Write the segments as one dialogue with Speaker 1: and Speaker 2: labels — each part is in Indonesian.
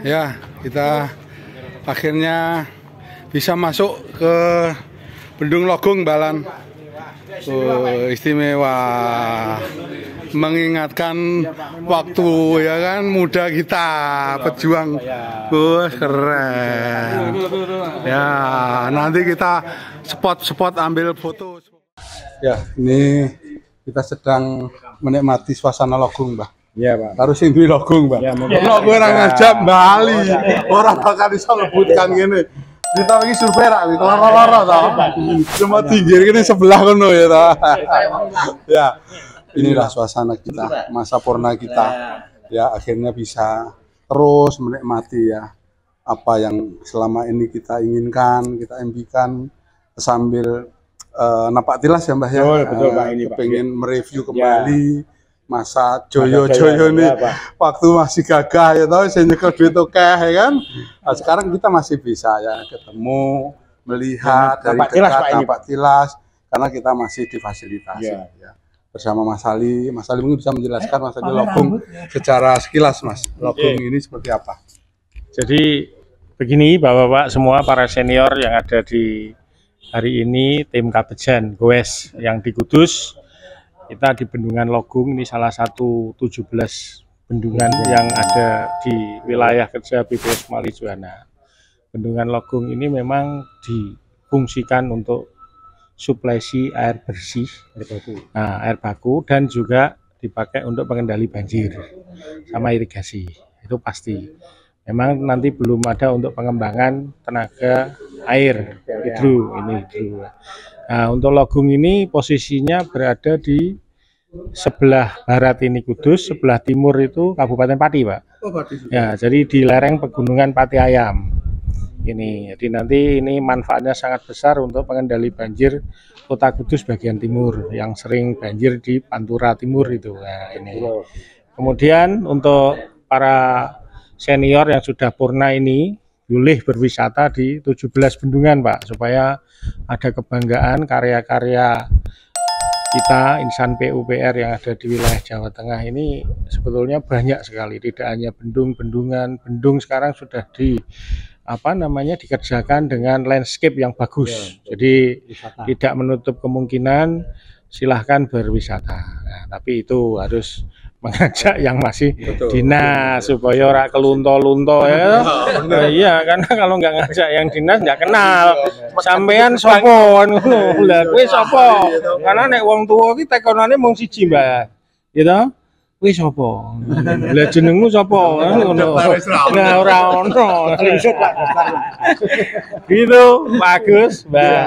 Speaker 1: Ya, kita akhirnya bisa masuk ke Bendung Logung, Balan. Istimewa, mengingatkan waktu ya kan muda kita, pejuang. Keren. Ya, nanti kita spot ambil foto. Ya, ini kita sedang menikmati suasana Logung, Mbah.
Speaker 2: Iya, Pak.
Speaker 1: Harus sing duwe Logung, Mbah.
Speaker 2: Ya,
Speaker 1: ono kowe ora ngajak Bali. Ora bakal iso lebutkan ngene. Kita lagi survei rak, loro-loro to. Cuma tinggir ini sebelah kono ya ta. Ya. Inilah suasana kita, masa purna kita. Ya, akhirnya bisa terus menikmati ya apa yang selama ini kita inginkan, kita impikan sambil napak tilas ya Mbah ya.
Speaker 2: Betul Pak, ini Pak.
Speaker 1: Pengen mereview kembali masa joyo-joyo nih, waktu masih gagah ya tau, saya nyekel duit akeh ya kan. Nah, sekarang kita masih bisa ya ketemu, melihat dari dekat, nampak tilas, karena kita masih difasilitasi ya. Bersama Mas Ali mungkin bisa menjelaskan Mas Ali Logung secara sekilas Mas, Logung ini seperti apa?
Speaker 2: Jadi begini Bapak-bapak semua para senior yang ada di hari ini, tim Kabejan Goes yang di Kudus. Kita di Bendungan Logung, ini salah satu 17 bendungan yang ada di wilayah kerja BPS Mali Juwana. Bendungan Logung ini memang difungsikan untuk suplai air bersih, air baku, dan juga dipakai untuk pengendali banjir sama irigasi. Itu pasti. Memang nanti belum ada untuk pengembangan tenaga air hidro. Nah, untuk Logung ini posisinya berada di sebelah barat ini Kudus, sebelah timur itu Kabupaten Pati, Pak.
Speaker 1: Oh, Pati.
Speaker 2: Ya, jadi di lereng pegunungan Pati Ayam. Ini, jadi nanti ini manfaatnya sangat besar untuk pengendali banjir Kota Kudus bagian timur yang sering banjir di Pantura Timur itu. Nah, ini. Kemudian untuk para senior yang sudah purna ini boleh berwisata di 17 bendungan Pak, supaya ada kebanggaan karya-karya kita insan PUPR yang ada di wilayah Jawa Tengah ini sebetulnya banyak sekali, tidak hanya bendungan, bendung sekarang sudah dikerjakan dengan landscape yang bagus. Jadi tidak menutup kemungkinan silahkan berwisata. Nah, tapi itu harus mengajak yang masih dinas supaya ora kelunto-lunto ya. Nah, iya, karena kalau nggak ngajak yang dinas nggak kenal. Sampean sapa ngono. Lah kowe sapa? Karena nek wong tuwa ki tekonane mung siji, Mbak. Gitu. Kowe sapa? Lah jenengmu sapa? Ngono. Nah, ora ono. Gitu, bagus, Mbak.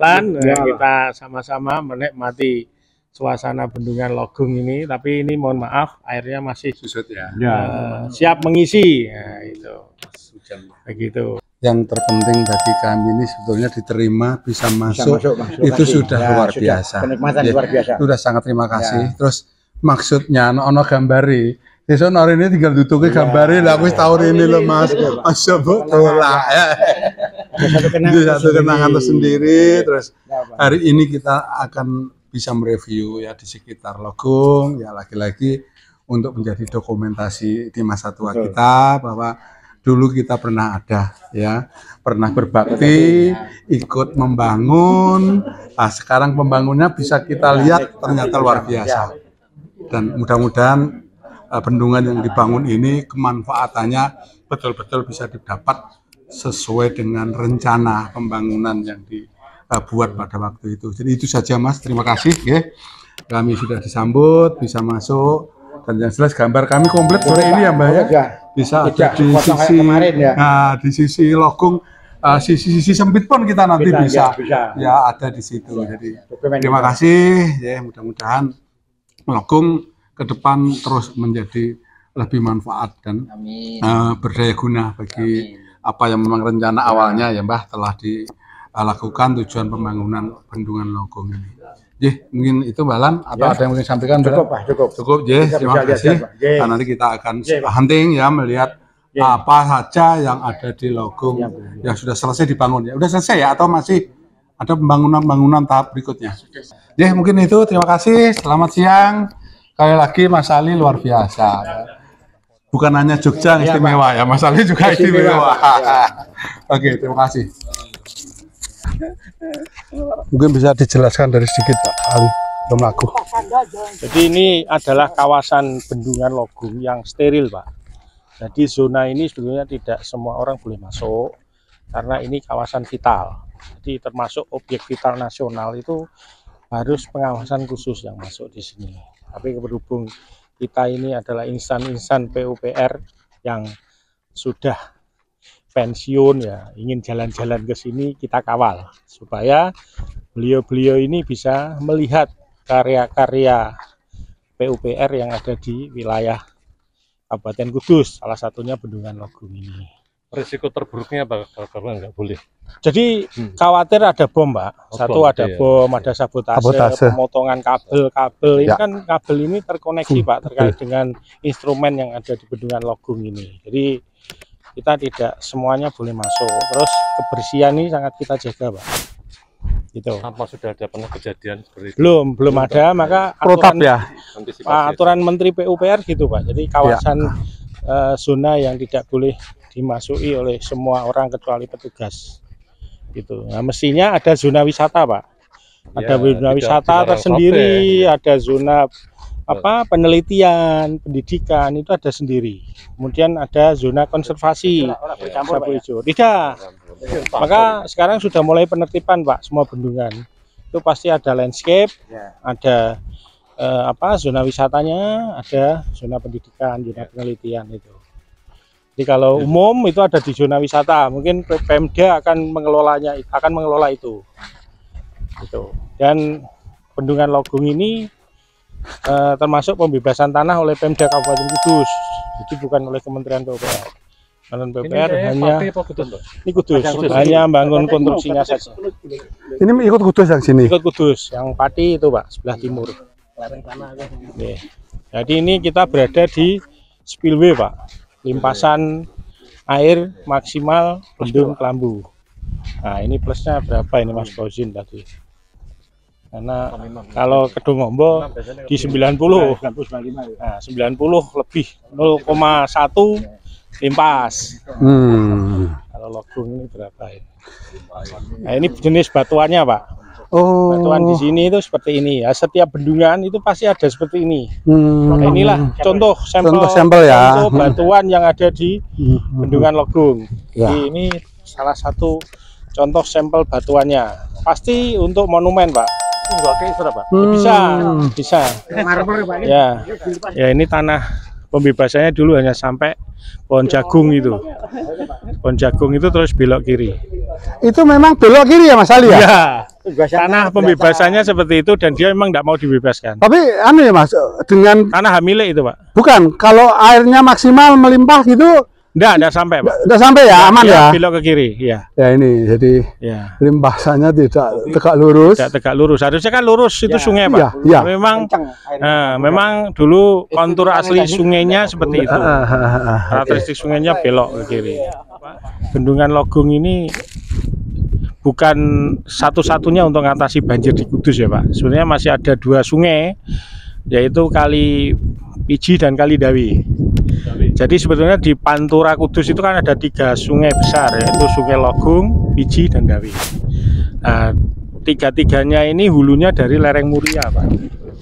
Speaker 2: Lan kita sama-sama menikmati suasana Bendungan Logung ini, tapi ini mohon maaf airnya masih
Speaker 1: susut ya.
Speaker 2: Siap mengisi. Nah, itu begitu.
Speaker 1: Yang terpenting bagi kami ini sebetulnya diterima, bisa masuk itu sudah luar biasa.
Speaker 2: Kenikmatan luar biasa.
Speaker 1: Sudah sangat terima kasih. Terus maksudnya ono gambari. Besok hari ini tinggal duduknya gambari lah. Aku tahun ini loh Mas. Masya Allah. Satu kenangan tersendiri. Terus hari ini kita akan bisa mereview ya di sekitar Logung ya, lagi-lagi untuk menjadi dokumentasi di masa tua kita bahwa dulu kita pernah ada ya, pernah berbakti, ikut membangun. Nah, sekarang pembangunnya bisa kita lihat ternyata luar biasa, dan mudah-mudahan bendungan yang dibangun ini kemanfaatannya betul-betul bisa didapat sesuai dengan rencana pembangunan yang buat pada waktu itu. Jadi itu saja Mas, terima kasih ya. Kami sudah disambut, bisa masuk, dan yang jelas gambar kami komplit sore ini ya Mbak ya. Bisa ada di sisi nah, di sisi Logung, sisi sempit pun kita nanti bisa ya ada di situ. Jadi terima kasih ya, mudah-mudahan Logung ke depan terus menjadi lebih manfaat dan berdaya guna bagi apa yang memang rencana awalnya ya Mbah telah dilakukan tujuan pembangunan Bendungan Logung ini. Mungkin itu Balan atau ada yang mungkin sampaikan?
Speaker 2: Cukup Pak, cukup.
Speaker 1: Terima kasih. Nah, nanti kita akan hunting ya, melihat apa saja yang ada di Logung yang sudah selesai dibangun ya. Sudah selesai ya atau masih ada pembangunan tahap berikutnya? Mungkin itu. Terima kasih. Selamat siang. Sekali lagi Mas Ali luar biasa. bukan hanya Jogja yang istimewa ya, Mas Ali juga istimewa. Oke, terima kasih. Mungkin bisa dijelaskan dari sedikit Pak Ali Romaku.
Speaker 2: Jadi ini adalah kawasan bendungan Logung yang steril Pak. Jadi zona ini sebetulnya tidak semua orang boleh masuk karena ini kawasan vital. Jadi termasuk objek vital nasional itu harus pengawasan khusus yang masuk di sini. Tapi berhubung kita ini adalah insan-insan PUPR yang sudah pensiun ya, ingin jalan-jalan ke sini, kita kawal supaya beliau-beliau ini bisa melihat karya-karya PUPR yang ada di wilayah Kabupaten Kudus, salah satunya Bendungan Logung ini.
Speaker 3: Risiko terburuknya apa karena nggak boleh?
Speaker 2: Jadi khawatir ada bom, Pak. Satu ada bom, ada sabotase, pemotongan kabel-kabel. Ini kan kabel ini terkoneksi, Pak, terkait dengan instrumen yang ada di Bendungan Logung ini. Jadi kita tidak semuanya boleh masuk. Terus kebersihan ini sangat kita jaga, Pak. Gitu.
Speaker 3: Apa sudah ada pernah kejadian seperti itu?
Speaker 2: Belum ada, maka aturan Menteri PUPR gitu, Pak. Jadi kawasan zona yang tidak boleh dimasuki oleh semua orang kecuali petugas. Gitu. Nah, mestinya ada zona wisata, Pak. Ada zona wisata tersendiri, ada zona penelitian, pendidikan itu ada sendiri. Kemudian ada zona konservasi sapu hijau. Tidak. Maka sekarang sudah mulai penertiban, Pak, semua bendungan. Itu pasti ada landscape, ada zona wisatanya, ada zona pendidikan, zona penelitian itu. Jadi kalau umum itu ada di zona wisata, mungkin Pemda akan mengelola itu. Gitu. Dan Bendungan Logung ini termasuk pembebasan tanah oleh Pemda Kabupaten Kudus, jadi bukan oleh Kementerian PUPR. Kementerian PUPR hanya ini Kudus, hanya bangun konstruksinya saja.
Speaker 1: Ini ikut Kudus yang sini? Ikut
Speaker 2: Kudus, yang Pati itu Pak, sebelah timur. Oke. Jadi ini kita berada di spillway Pak, limpasan air maksimal Bendung Kelambu. Nah ini plusnya berapa ini Mas Fauzin tadi? Karena kalau Kedung Ombo di 90, nah 90 lebih 0,1 limpas. Kalau Logung ini berapa ini? Nah ini jenis batuannya Pak. Batuan di sini itu seperti ini ya. Setiap bendungan itu pasti ada seperti ini. Nah, inilah contoh sampel ya. Contoh batuan yang ada di Bendungan Logung. Jadi ini salah satu contoh sampel batuannya. Pasti untuk monumen Pak. Bisa. Ya ini tanah pembebasannya dulu hanya sampai pohon jagung itu. Pohon jagung itu terus belok kiri.
Speaker 1: Itu memang belok kiri ya Mas Ali ya?
Speaker 2: Ya. Tanah pembebasannya seperti itu dan dia memang tidak mau dibebaskan.
Speaker 1: Tapi ya Mas, dengan
Speaker 2: tanah milik itu Pak.
Speaker 1: Bukan, kalau airnya maksimal melimpah gitu.
Speaker 2: Enggak sampai Pak.
Speaker 1: Enggak sampai ya, aman ya?
Speaker 2: Belok ke kiri, ya.
Speaker 1: Ya ini, jadi limpasannya tidak tegak lurus.
Speaker 2: Tidak tegak lurus, harusnya kan lurus itu sungai Pak.
Speaker 1: Ya.
Speaker 2: Memang dulu kontur asli sungainya seperti itu. Karakteristik sungainya belok ke kiri. Bendungan Logung ini bukan satu-satunya untuk mengatasi banjir di Kudus ya Pak. Sebenarnya masih ada 2 sungai, yaitu Kali Piji dan Kali Dawi. Jadi sebetulnya di Pantura Kudus itu kan ada 3 sungai besar, yaitu Sungai Logung, Piji, dan Dawi. Nah, 3-tiganya ini hulunya dari lereng Muria Pak.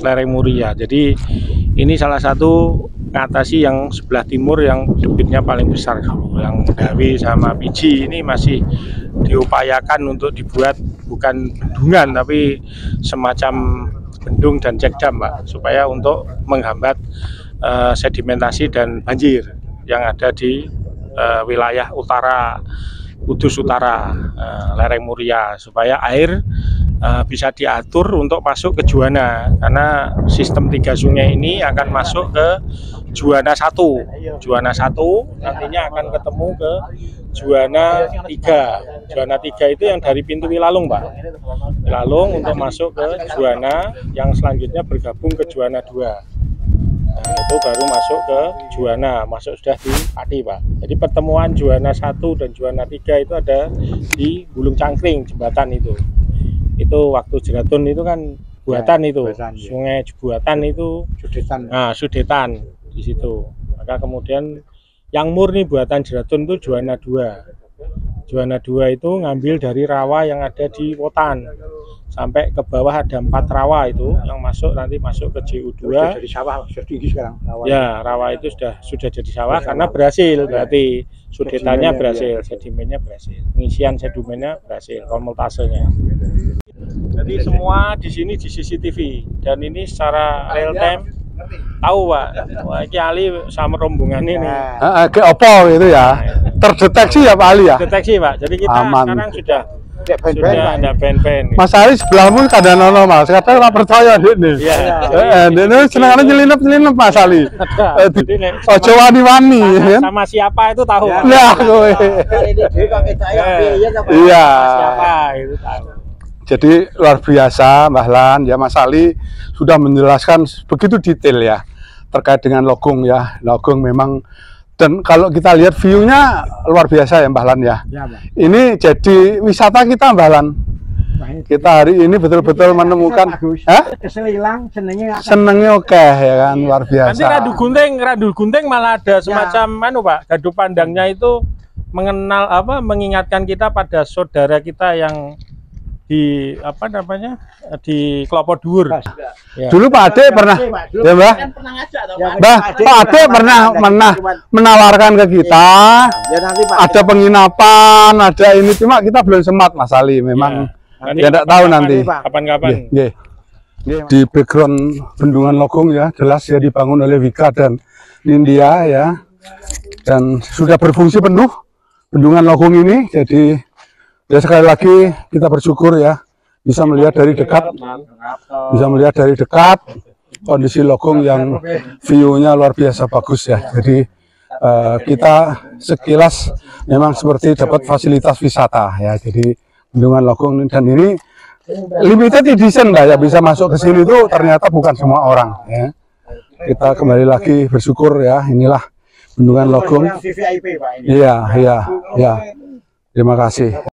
Speaker 2: Lereng Muria. Jadi ini salah satu ngatasi yang sebelah timur yang debitnya paling besar. Yang Dawi sama Piji ini masih diupayakan untuk dibuat bukan bendungan tapi semacam bendung dan cek dam Pak, supaya untuk menghambat sedimentasi dan banjir yang ada di wilayah utara Kudus Utara, lereng Muria, supaya air bisa diatur untuk masuk ke Juwana, karena sistem 3 sungai ini akan masuk ke Juwana 1. Juwana 1 nantinya akan ketemu ke Juwana 3. Juwana 3 itu yang dari pintu Wilalung Pak. Wilalung untuk masuk ke Juwana, yang selanjutnya bergabung ke Juwana 2. Nah, itu baru masuk ke Juwana, masuk sudah di Pati Pak. Jadi pertemuan Juwana 1 dan Juwana 3 itu ada di Bulung Cangkring, jembatan itu. Itu waktu Jeratun itu kan buatan itu, sungai buatan itu, Sudetan di situ. Maka kemudian yang murni buatan Jeratun itu Juwana 2. Juwana 2 itu ngambil dari rawa yang ada di Wotan. Sampai ke bawah ada 4 rawa itu yang nanti masuk ke JU2.
Speaker 4: Sudah jadi sawah, sudah tinggi sekarang rawa.
Speaker 2: Ya, rawa itu sudah jadi sawah karena berhasil, berarti sudetannya berhasil, sedimennya berhasil, pengisian sedimennya berhasil, komultasenya. Jadi semua di sini di CCTV dan ini secara real time tahu Pak. Wah, ini Ali sama rombongan ini.
Speaker 1: Kayak apa gitu ya? Terdeteksi ya Pak Ali ya?
Speaker 2: Deteksi Pak. Jadi kita
Speaker 1: aman.
Speaker 2: Sekarang sudah
Speaker 4: Ben-ben,
Speaker 2: ada pen-pen.
Speaker 1: Mas Ali sebelahmu kadang-kadang Mas, kadang nggak percaya nih.
Speaker 2: Iya.
Speaker 1: Ini senangannya nyelinap Mas Ali. Ojo wani-wani.
Speaker 2: Sama siapa itu tahu.
Speaker 1: Nah, iya.
Speaker 2: Siapa itu tahu.
Speaker 1: Jadi luar biasa Mbah Lan ya, Mas Ali sudah menjelaskan begitu detail ya terkait dengan Logong ya. Logong memang, dan kalau kita lihat view-nya luar biasa ya Mbah Lan ya. Ini jadi wisata kita Mbah Lan. Kita hari ini betul-betul menemukan senengnya oke ya kan, luar biasa.
Speaker 2: Nanti Radu Gunting malah ada semacam Pak, gadu pandangnya itu mengingatkan kita pada saudara kita yang di di Klopo Dhuwur. Ya.
Speaker 1: Dulu Pak Ade pernah ya Mbah? Pak Ade pernah menawarkan ke kita ada penginapan, ada ini, cuma kita belum sempat Mas Ali memang ya enggak tahu nanti
Speaker 2: kapan-kapan.
Speaker 1: Di background bendungan Logong ya jelas ya dibangun oleh Wika dan Nindya ya, dan sudah berfungsi penuh bendungan Logong ini. Jadi ya sekali lagi kita bersyukur ya bisa melihat dari dekat, kondisi Logong yang view-nya luar biasa bagus ya. Jadi kita sekilas memang seperti dapat fasilitas wisata ya. Jadi bendungan Logong dan ini limited edition Mbak ya, bisa masuk ke sini tuh ternyata bukan semua orang ya. Kita kembali lagi bersyukur ya, inilah bendungan Logong. Iya. Terima kasih.